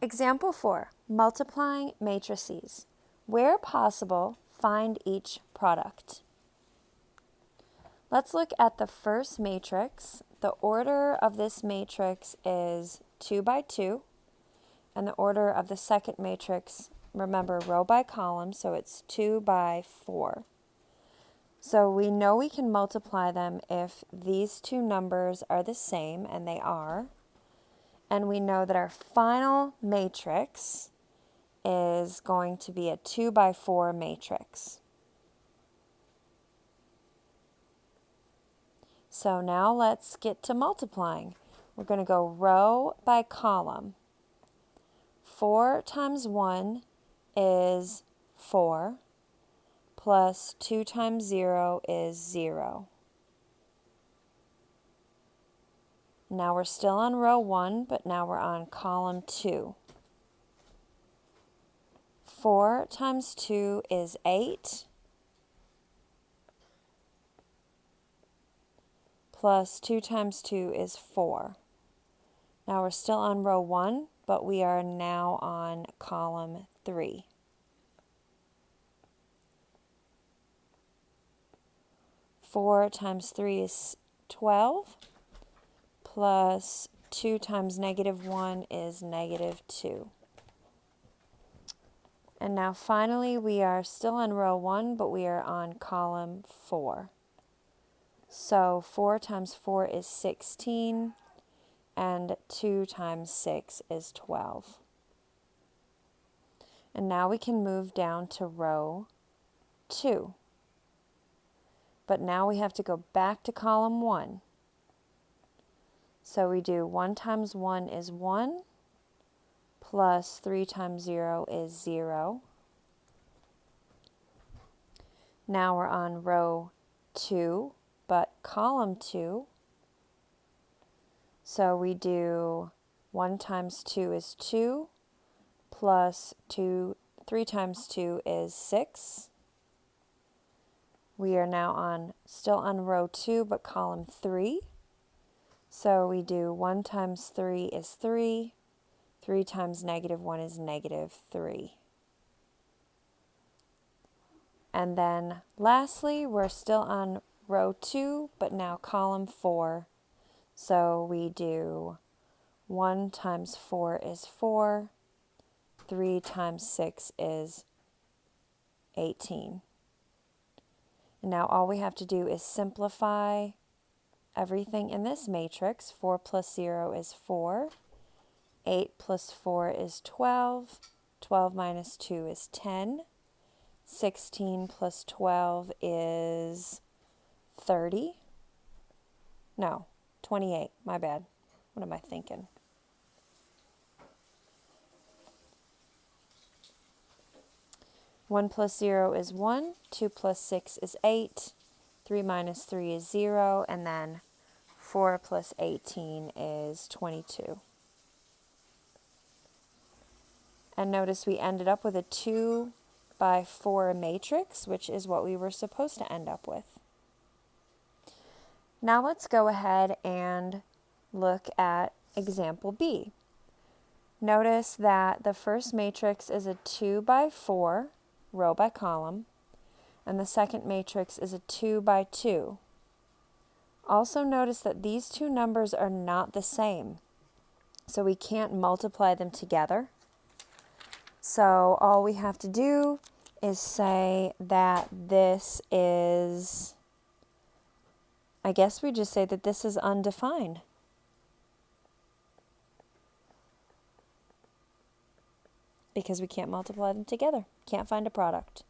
Example 4, multiplying matrices. Where possible, find each product. Let's look at the first matrix. The order of this matrix is 2 by 2, and the order of the second matrix, remember, row by column, so it's 2 by 4. So we know we can multiply them if these two numbers are the same, and they are. And we know that our final matrix is going to be a 2 by 4 matrix. So now let's get to multiplying. We're going to go row by column. 4 times 1 is 4, plus 2 times 0 is 0. Now we're still on row 1, but now we're on column 2. 4 times 2 is 8, plus 2 times 2 is 4. Now we're still on row 1, but we are now on column 3. Four times 3 is 12, plus 2 times -1 is -2. And now finally we are still on row 1, but we are on column 4. So 4 times 4 is 16, and 2 times 6 is 12. And now we can move down to row 2. But now we have to go back to column 1. So we do 1 times 1 is 1, plus 3 times 0 is 0. Now we're on row 2, but column 2. So we do 1 times 2 is 2, plus 3 times 2 is 6. We are now still on row 2, but column 3. So we do 1 times 3 is 3. 3 times -1 is -3. And then lastly, we're still on row 2, but now column 4. So we do 1 times 4 is 4. 3 times 6 is 18. And now all we have to do is simplify everything in this matrix. 4 plus 0 is 4. 8 plus 4 is 12. 12 minus 2 is 10. 16 plus 12 is 30. No, 28. My bad. What am I thinking? One plus 0 is 1. 2 plus 6 is 8. 3 minus 3 is 0. And then 4 plus 18 is 22. And notice we ended up with a 2 by 4 matrix, which is what we were supposed to end up with. Now let's go ahead and look at example B. Notice that the first matrix is a 2 by 4, row by column, and the second matrix is a 2 by 2. Also notice that these two numbers are not the same, so we can't multiply them together. So all we have to do is say that this is, I guess we just say that this is undefined. Because we can't multiply them together. Can't find a product.